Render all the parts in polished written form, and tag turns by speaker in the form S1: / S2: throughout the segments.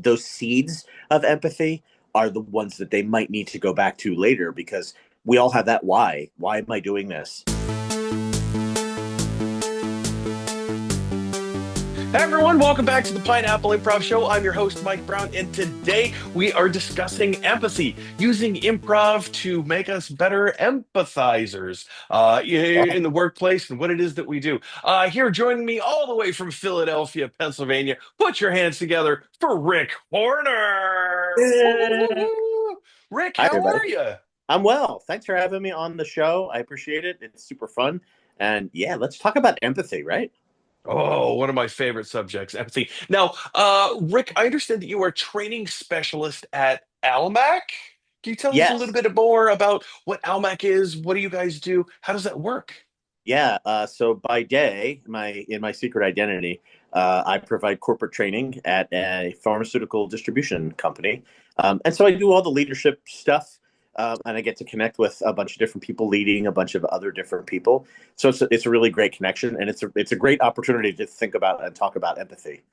S1: those seeds of empathy are the ones that they might need to go back to later, because we all have that why. Why am I doing this?
S2: Hey everyone, welcome back to the Pineapple Improv Show. I'm your host, Mike Brown, and today we are discussing empathy, using improv to make us better empathizers in the workplace and what it is that we do. Here joining me all the way from Philadelphia, Pennsylvania, put your hands together for Rick Horner. Woo, woo, woo,
S1: Hi,
S2: woo. Rick, how
S1: everybody.
S2: are you?
S1: I'm well. Thanks for having me on the show. I appreciate it. It's super fun. And yeah, let's talk about empathy, right?
S2: Oh, one of my favorite subjects, empathy. Now, Rick, I understand that you are a training specialist at Almac. Can you tell us a little
S1: Yes.
S2: bit more about what Almac is? What do you guys do? How does that work?
S1: Yeah. So by day, my secret identity, I provide corporate training at a pharmaceutical distribution company, and so I do all the leadership stuff, and I get to connect with a bunch of different people, leading a bunch of other different people. So it's a really great connection, and it's a great opportunity to think about and talk about empathy.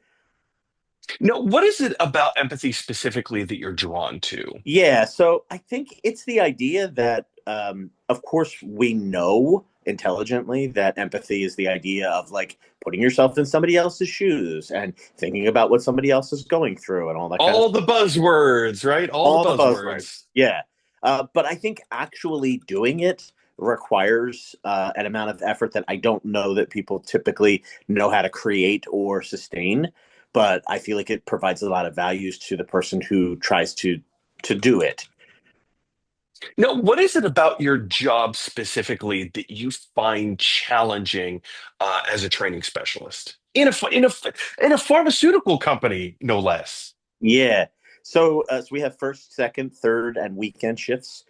S2: Now, what is it about empathy specifically that you're drawn to?
S1: Yeah, so I think it's the idea that, of course, we know intelligently that empathy is the idea of like putting yourself in somebody else's shoes and thinking about what somebody else is going through and all that kind of
S2: All
S1: stuff.
S2: the buzzwords, right? All the
S1: All the buzzwords.
S2: buzzwords.
S1: Yeah. But I think actually doing it requires an amount of effort that I don't know that people typically know how to create or sustain. But I feel like it provides a lot of values to the person who tries to do it.
S2: Now, what is it about your job specifically that you find challenging as a training specialist in a pharmaceutical company, no less?
S1: Yeah. So we have first, second, third, and weekend shifts.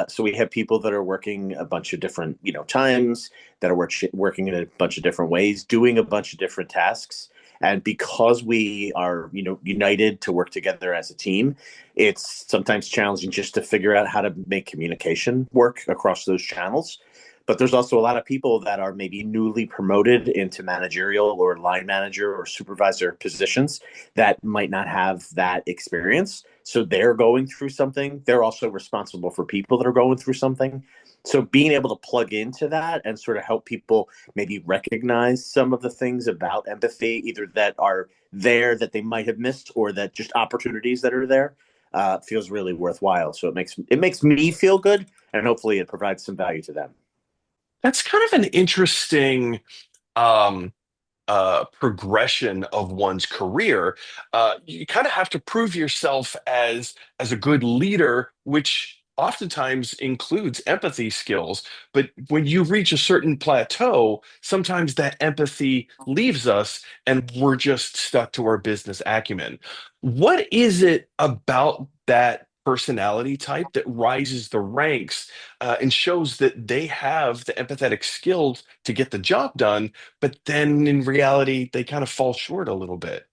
S1: So we have people that are working a bunch of different, times, that are working in a bunch of different ways, doing a bunch of different tasks. And because we are, united to work together as a team, it's sometimes challenging just to figure out how to make communication work across those channels. But there's also a lot of people that are maybe newly promoted into managerial or line manager or supervisor positions that might not have that experience. So they're going through something. They're also responsible for people that are going through something. So being able to plug into that and sort of help people maybe recognize some of the things about empathy, either that are there that they might have missed or that just opportunities that are there, feels really worthwhile. So it makes me feel good, and hopefully it provides some value to them.
S2: That's kind of an interesting um, progression of one's career. You kind of have to prove yourself as a good leader, which oftentimes includes empathy skills. But when you reach a certain plateau, sometimes that empathy leaves us and we're just stuck to our business acumen. What is it about that personality type that rises the ranks and shows that they have the empathetic skills to get the job done, but then in reality, they kind of fall short a little bit?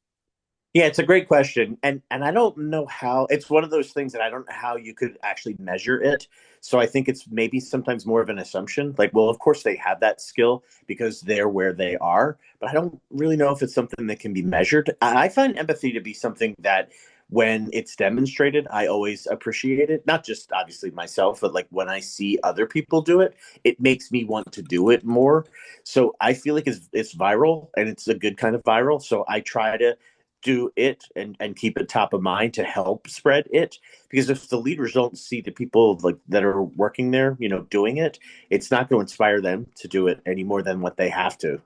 S1: Yeah, it's a great question. And I don't know how. It's one of those things that I don't know how you could actually measure it. So I think it's maybe sometimes more of an assumption. Like, well, of course they have that skill because they're where they are, but I don't really know if it's something that can be measured. I find empathy to be something that when it's demonstrated, I always appreciate it. Not just obviously myself, but like when I see other people do it, it makes me want to do it more. So I feel like it's viral, and it's a good kind of viral. So I try to do it and keep it top of mind to help spread it, because if the leaders don't see the people like that are working there, doing it, it's not going to inspire them to do it any more than what they have to.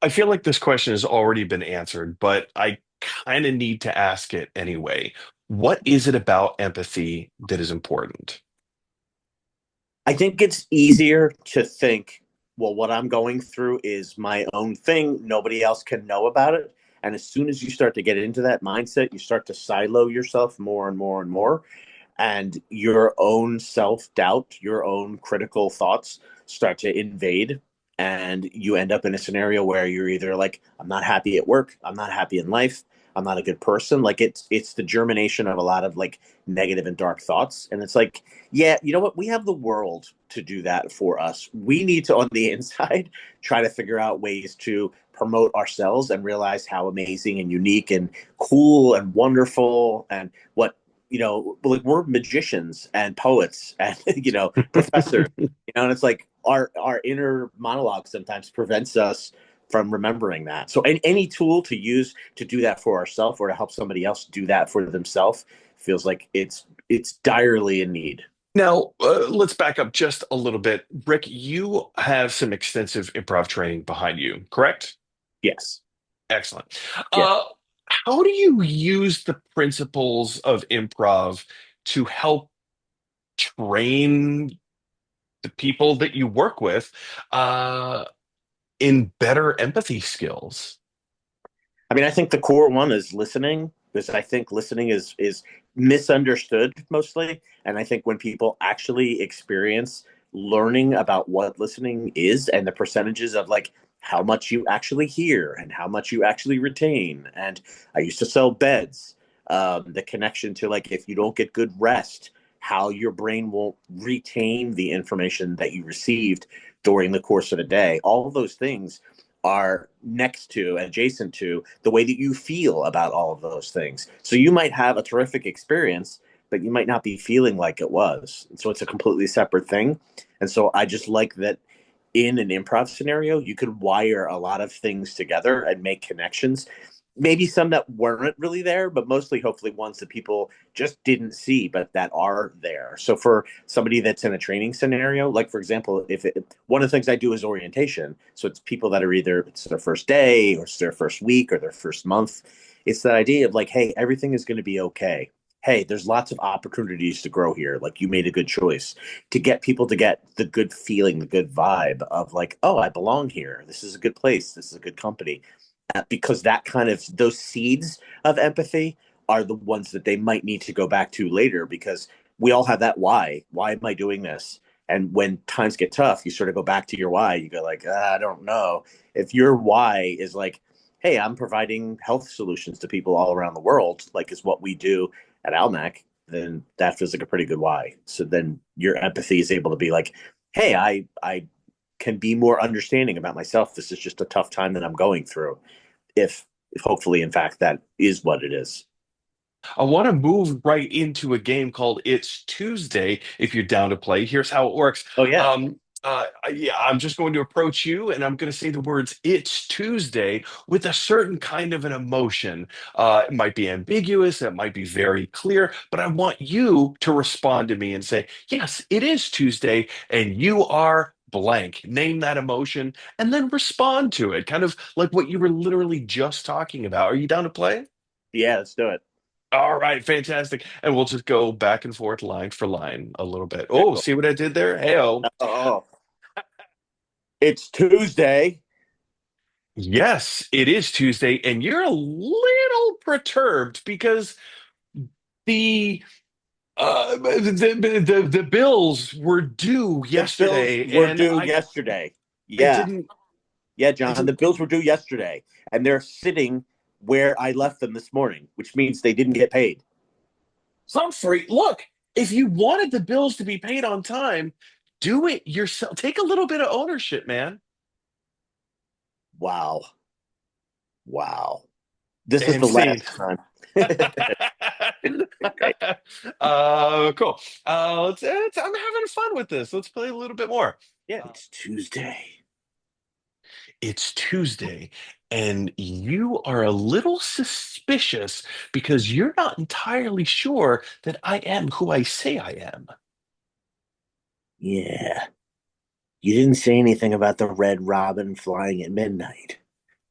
S2: I feel like this question has already been answered, but I kind of need to ask it anyway. What is it about empathy that is important?
S1: I think it's easier to think, well, what I'm going through is my own thing, nobody else can know about it. And as soon as you start to get into that mindset, you start to silo yourself more and more and more, and your own self doubt, your own critical thoughts start to invade. And you end up in a scenario where you're either like, I'm not happy at work, I'm not happy in life, I'm not a good person. Like it's the germination of a lot of like negative and dark thoughts. And it's like, yeah, you know what? We have the world to do that for us. We need to on the inside try to figure out ways to promote ourselves and realize how amazing and unique and cool and wonderful and what like we're magicians and poets and professors, and it's like our inner monologue sometimes prevents us from remembering that. So any tool to use to do that for ourselves or to help somebody else do that for themselves feels like it's direly in need.
S2: Now, let's back up just a little bit. Rick, you have some extensive improv training behind you, correct?
S1: Yes.
S2: Excellent.
S1: Yeah.
S2: Uh, how do you use the principles of improv to help train the people that you work with uh, in better empathy skills?
S1: I mean, I think the core one is listening because I think listening is misunderstood mostly, and I think when people actually experience learning about what listening is and the percentages of like how much you actually hear and how much you actually retain, and I used to sell beds, the connection to like if you don't get good rest, how your brain won't retain the information that you received during the course of the day. All of those things are next to and adjacent to the way that you feel about all of those things. So you might have a terrific experience, but you might not be feeling like it was. And so it's a completely separate thing. And so I just like that in an improv scenario, you could wire a lot of things together and make connections. Maybe some that weren't really there, but mostly, hopefully, ones that people just didn't see, but that are there. So, for somebody that's in a training scenario, like for example, one of the things I do is orientation. So, it's people that are either it's their first day or it's their first week or their first month. It's that idea of like, hey, everything is going to be okay. Hey, there's lots of opportunities to grow here. Like, you made a good choice to get people to get the good feeling, the good vibe of like, oh, I belong here. This is a good place. This is a good company. Because that kind of those seeds of empathy are the ones that they might need to go back to later because we all have that why. Why am I doing this? And when times get tough, you sort of go back to your why. You go like, I don't know. If your why is like, hey, I'm providing health solutions to people all around the world, like is what we do at Almac, then that feels like a pretty good why. So then your empathy is able to be like, hey, I can be more understanding about myself. This is just a tough time that I'm going through. If hopefully, in fact, that is what it is.
S2: I want to move right into a game called It's Tuesday. If you're down to play, here's how it works.
S1: Oh yeah,
S2: Yeah, I'm just going to approach you and I'm going to say the words It's Tuesday with a certain kind of an emotion. It might be ambiguous, it might be very clear, but I want you to respond to me and say, Yes, it is Tuesday, and you are blank. Name that emotion and then respond to it, kind of like what you were literally just talking about. Are you down to play?
S1: yeah. Let's do it.
S2: All right, fantastic. And we'll just go back and forth line for line a little bit.
S1: Very
S2: Oh,
S1: cool.
S2: see what I did there? Hey-oh.
S1: Oh, it's Tuesday.
S2: Yes, it is Tuesday, and you're a little perturbed because the the bills were due
S1: The bills
S2: yesterday,
S1: were
S2: and
S1: due
S2: I
S1: yesterday.
S2: I
S1: Yeah,
S2: didn't
S1: yeah,
S2: I
S1: John. The
S2: didn't
S1: bills were due yesterday, and they're sitting where I left them this morning, which means they didn't get paid.
S2: Humphrey, look, if you wanted the bills to be paid on time, do it yourself. Take a little bit of ownership, man.
S1: Wow, wow. This is
S2: And
S1: the
S2: scene.
S1: last time. Okay.
S2: Cool. I'm having fun with this. Let's play a little bit more.
S1: Yeah, it's Tuesday.
S2: It's Tuesday, and you are a little suspicious because you're not entirely sure that I am who I say I am.
S1: Yeah, you didn't say anything about the red robin flying at midnight,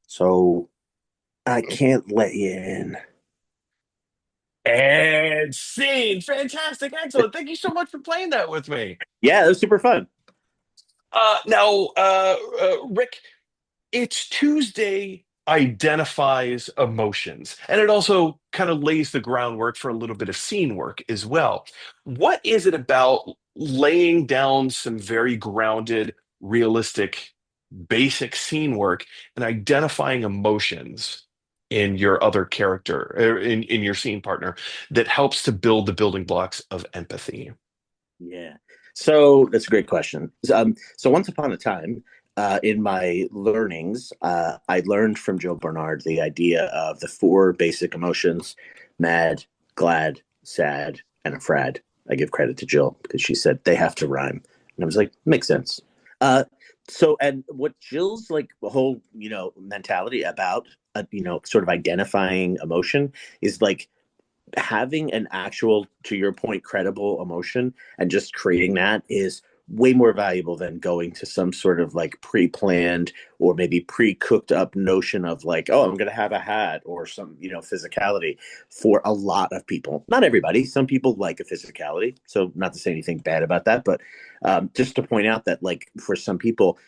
S1: so I can't let you in.
S2: And scene. Fantastic. Excellent. Thank you so much for playing that with me.
S1: Yeah, it was super fun.
S2: Rick, it's Tuesday identifies emotions, and it also kind of lays the groundwork for a little bit of scene work as well. What is it about laying down some very grounded, realistic, basic scene work and identifying emotions? in your other character, in your scene partner, that helps to build the building blocks of empathy?
S1: Yeah. So that's a great question. So once upon a time, in my learnings, I learned from Joe Bernard the idea of the four basic emotions: mad, glad, sad, and afraid. I give credit to Jill because she said they have to rhyme. And I was like, makes sense. Uh, and what Jill's like whole, mentality about, sort of identifying emotion is like having an actual, to your point, credible emotion and just creating that is way more valuable than going to some sort of like pre-planned or maybe pre-cooked up notion of like, oh, I'm going to have a hat or some, physicality. For a lot of people, not everybody, some people like a physicality, so not to say anything bad about that, but just to point out that like for some people,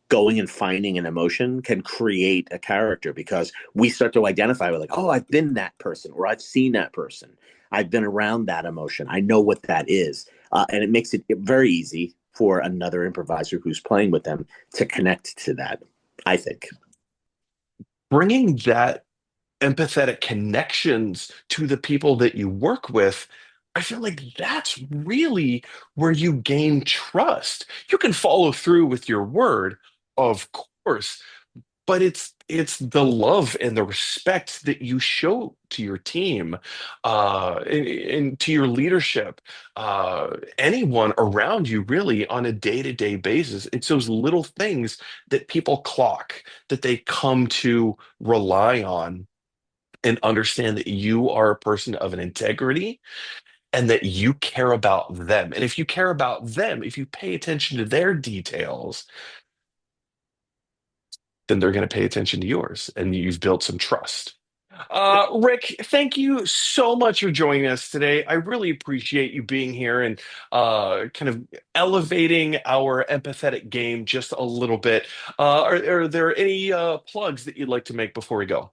S1: going and finding an emotion can create a character because we start to identify with like, oh, I've been that person or I've seen that person. I've been around that emotion. I know what that is. And it makes it very easy for another improviser who's playing with them to connect to that, I think.
S2: Bringing that empathetic connections to the people that you work with, I feel like that's really where you gain trust. You can follow through with your word, of course, but it's the love and the respect that you show to your team, and to your leadership, anyone around you, really, on a day-to-day basis. It's those little things that people clock, that they come to rely on, and understand that you are a person of an integrity, and that you care about them. And if you care about them, if you pay attention to their details, then they're going to pay attention to yours, and you've built some trust. Rick, thank you so much for joining us today. I really appreciate you being here and kind of elevating our empathetic game just a little bit. Are there any plugs that you'd like to make before we go?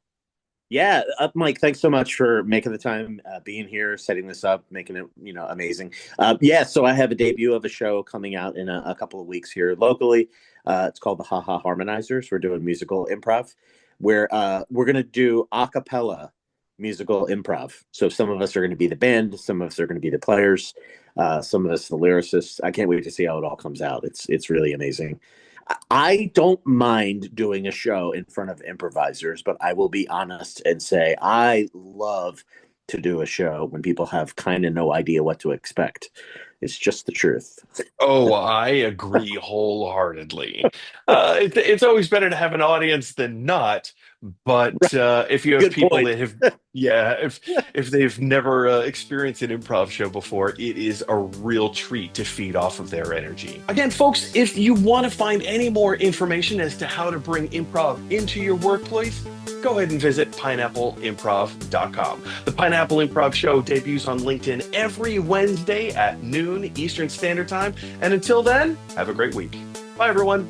S1: Yeah, Mike, thanks so much for making the time, being here, setting this up, making it, amazing. Yeah, so I have a debut of a show coming out in a couple of weeks here locally. It's called the Ha Ha Harmonizers. We're doing musical improv, where we're going to do a cappella musical improv. So some of us are going to be the band, some of us are going to be the players, some of us the lyricists. I can't wait to see how it all comes out. It's really amazing. I don't mind doing a show in front of improvisers, but I will be honest and say I love to do a show when people have kind of no idea what to expect. It's just the truth.
S2: Oh, I agree wholeheartedly. It's always better to have an audience than not. But
S1: Right.
S2: if you have
S1: Good
S2: people
S1: point.
S2: that have, yeah, if they've never experienced an improv show before, it is a real treat to feed off of their energy. Again, folks, if you want to find any more information as to how to bring improv into your workplace, go ahead and visit pineappleimprov.com. The Pineapple Improv Show debuts on LinkedIn every Wednesday at noon Eastern Standard Time. And until then, have a great week. Bye, everyone.